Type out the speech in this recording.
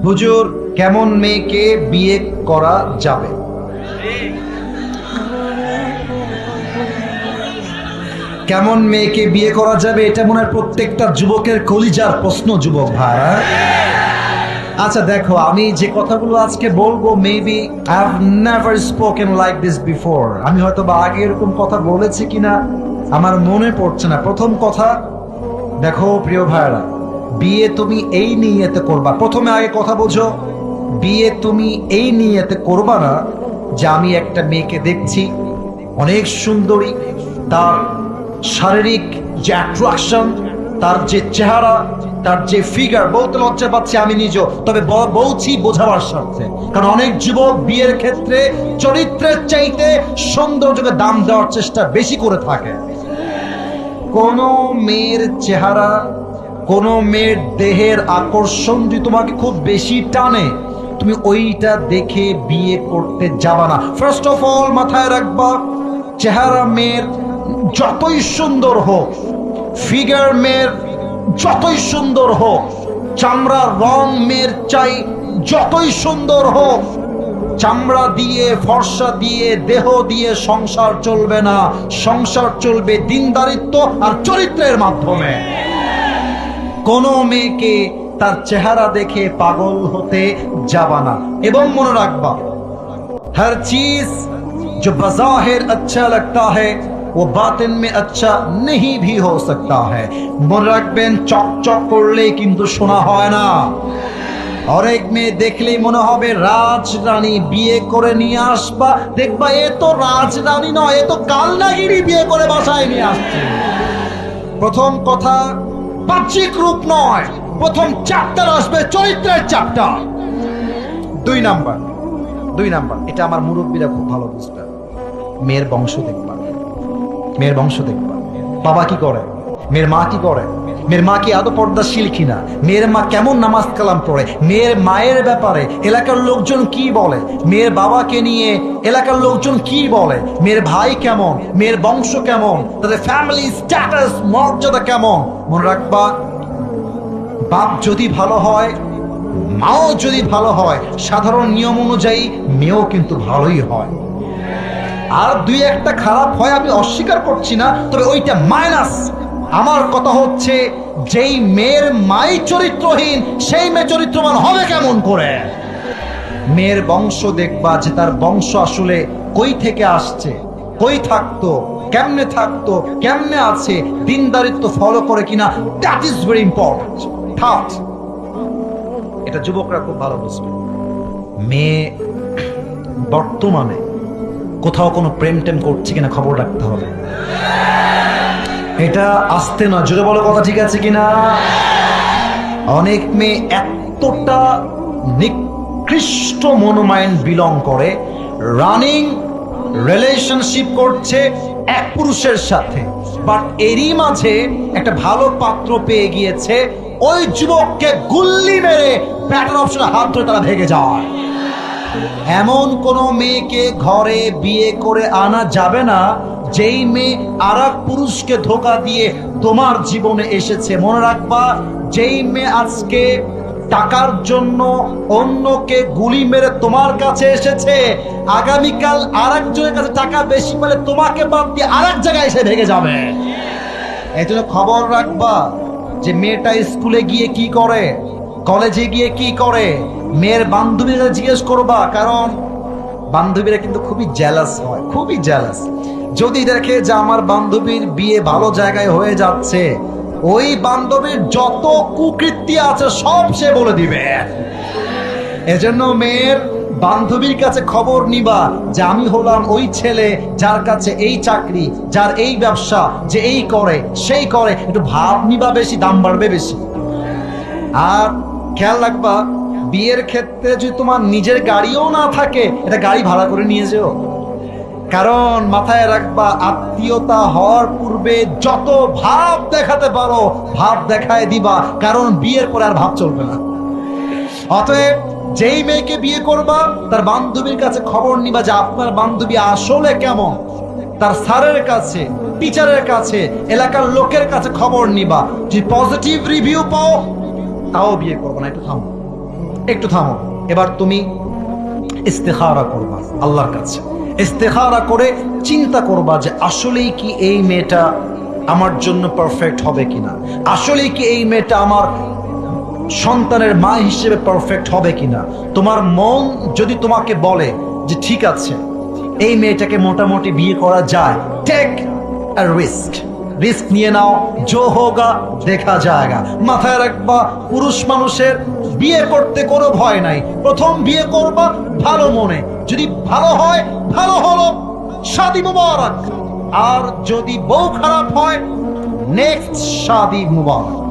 হুজুর, কেমন মেয়েকে বিয়ে করা যাবে? কেমন মেয়েকে বিয়ে করা যাবে, এটা মনে হয় প্রত্যেকটা যুবকের কলিজার প্রশ্ন। যুবক ভাইরা, আচ্ছা দেখো, আমি যে কথাগুলো আজকে বলবো, maybe I have never spoken like this before. আমি হয়তো বা আগে এরকম কথা বলেছি কিনা আমার মনে পড়ছে না। প্রথম কথা, দেখো প্রিয় ভাইরা, বিয়ে তুমি এই নিয়তে করবা। প্রথমে আগে কথা বোঝো, বিয়ে তুমি এই নিয়তে করবা না যে আমি একটা মেয়েকে দেখছি অনেক সুন্দরী, তার শারীরিক যে অ্যাট্রাকশন, তার যে চেহারা, তার যে ফিগার, বলতে লজ্জা পাচ্ছি আমি নিজেও, তবে বলছি বোঝাবার স্বার্থে। কারণ অনেক যুবক বিয়ের ক্ষেত্রে চরিত্রের চাইতে সৌন্দর্যকে দাম দেওয়ার চেষ্টা বেশি করে থাকে। কোন মেয়ের চেহারা, কোন মেয়ের দেহের আকর্ষণ যদি তোমাকে খুব বেশি টানে, তুমি ওইটা দেখে বিয়ে করতে যাবা না। ফার্স্ট অফ অল মাথায় রাখবা, চেহারা মেয়ের যতই সুন্দর হোক, ফিগার মেয়ের যতই সুন্দর হোক, চামড়ার রং মেয়ের চাই যতই সুন্দর হোক, চামড়া দিয়ে, ফর্সা দিয়ে, দেহ দিয়ে সংসার চলবে না। সংসার চলবে দিনদারিত্ব আর চরিত্রের মাধ্যমে। কোন মেয়েকে তার চেহারা দেখে পাগল হতে যাবা না। এবং মনে রাখবা, हर चीज जो बज़ाहिर अच्छा लगता है वो बातिन में अच्छा नहीं भी हो सकता है। মনে রাখবেন, চকচক করলেই কিন্তু শোনা হয় না। অনেক মেয়ে দেখলেই মনে হবে রাজরানী, বিয়ে করে নিয়ে আসবা, দেখবা এ তো রাজরানী নয়, এ তো কালনাগিরি বিয়ে করে বাসায় নিয়ে আসছে। প্রথম কথা, বাহ্যিক রূপ নয়, প্রথম চ্যাপ্টার আসবে চরিত্রের চ্যাপ্টার। দুই নাম্বার, এটা আমার মুরব্বীরা খুব ভালো বুঝবে, মেয়ের বংশ দেখবা। মেয়ের বংশ দেখবা, বাবা কি করে, মেয়ের মা কি করে, মেয়ের মা কি আদৌ পর্দাশীল কিনা, মেয়ের মা কেমন নামাজ কালাম পড়ে, মেয়ের মায়ের ব্যাপারে এলাকার লোকজন কি বলে, মেয়ের বাবাকে নিয়ে এলাকার লোকজন কি বলে, মেয়ের ভাই কেমন, মেয়ের বংশ কেমন, তাদের ফ্যামিলি স্ট্যাটাস, মর্যাদা কেমন। মনে রাখবা, বাপ যদি ভালো হয়, মাও যদি ভালো হয়, সাধারণ নিয়ম অনুযায়ী মেয়েও কিন্তু ভালোই হয়। আর দুই একটা খারাপ হয়, আমি অস্বীকার করছি না, তবে ওইটা মাইনাস। আমার কথা হচ্ছে, যেই মেয়ের মাই চরিত্রহীন, সেই মেয়ে চরিত্রবান হবে কেমন করে? মেয়ের বংশ দেখবা, যে তার বংশ আসলে কই থেকে আসছে, কই থাকতো, কেমনে আছে, দিনদারিত্ব ফলো করে কিনা, that is very important. Third, এটা যুবকরা খুব ভালো বুঝবে, মেয়ে বর্তমানে কোথাও কোনো প্রেম টেম করছে কিনা খবর রাখতে হবে। এটা আসতে না, জোরে বলো কথা, ঠিক আছে কিনা? অনেক মেয়ে এতটা নিকৃষ্ট মনোমাইন্ড বিলং করে, রানিং রিলেশনশিপ করছে এক পুরুষের সাথে, বাট এরই মাঝে একটা ভালো পাত্র পেয়ে গিয়েছে, ওই যুবককে গুল্লি মেরে ব্যাটার অপশনে হাত ধরে তারা ভেগে যায়। এমন কোন মেয়েকে ঘরে বিয়ে করে আনা যাবে না যেই মেয়ে আর এক পুরুষকে ধোঁকা দিয়ে তোমার জীবনে এসেছে। মনে রাখবা, যেই মেয়ে আজকে টাকার জন্য অন্যকে গুলি মেরে তোমার কাছে এসেছে, আগামীকাল আর একজনের কাছে টাকা বেশি পেলে তোমাকে বাদ দিয়ে আর এক জায়গায় এসে ভেগে যাবে। এই জন্য খবর রাখবা যে মেয়েটা স্কুলে গিয়ে কি করে, কলেজে গিয়ে কি করে, মেয়ের বান্ধবীরা জিজ্ঞেস করবা, কারণ বান্ধবীরা কিন্তু খুবই জেলাস হয়, খুবই জেলাস। যদি দেখে যে আমার বান্ধবীর বিয়ে ভালো জায়গায় হয়ে যাচ্ছে, ওই বান্ধবীর যত কুকৃতি আছে সব সে বলে দিবে। এজন্য মেয়ের বান্ধবীর কাছে খবর নিবা যে আমি হলাম ওই ছেলে যার কাছে এই চাকরি, যার এই ব্যবসা, যে এই করে সেই করে, একটু ভাব নিবা বেশি, দাম বাড়বে বেশি। আর খেয়াল রাখবা, বিয়ের ক্ষেত্রে যদি তোমার নিজের গাড়িও না থাকে, এটা গাড়ি ভাড়া করে নিয়ে যেও। কারণ মাথায় রাখবা, আত্মীয়তা হওয়ার পূর্বে যত ভাব দেখাতে পারো ভাব দেখায় দিবা, কারণ বিয়ের পরে আর ভাব চলবে না। অতএব যেই মেয়েকে বিয়ে করবা, তার বান্ধবীর কাছে খবর নিবা যে আপনার বান্ধবী আসলে কেমন, তার স্যারের কাছে, টিচারের কাছে, এলাকার লোকের কাছে খবর নিবা। যদি পজিটিভ রিভিউ পাও, তাও বিয়ে করবো না, একটু থামো। একটু থামো, এবার তুমি ইস্তেখারা করবা আল্লাহর কাছে। ইস্তেখারা করে চিন্তা করবা যে আসলেই কি এই মেয়েটা আমার জন্য পারফেক্ট হবে কিনা, আসলেই কি এই মেয়েটা আমার সন্তানের মা হিসেবে পারফেক্ট হবে কিনা। তোমার মন যদি তোমাকে বলে যে ঠিক আছে এই মেয়েটাকে মোটামুটি বিয়ে করা যায়, টেক আ রিস্ক, রিস্ক নিয়ে নাও, জো হোগা দেখা যায়গা। মাথায় রাখবা পুরুষ মানুষের বিয়ে করতে কোনো ভয় নাই, প্রথম বিয়ে করবা ভালো মনে, যদি ভালো হয় ভালো হলো, শাদি মুবারক। আর যদি বউ খারাপ হয়, নেক্সট শাদি মুবারক।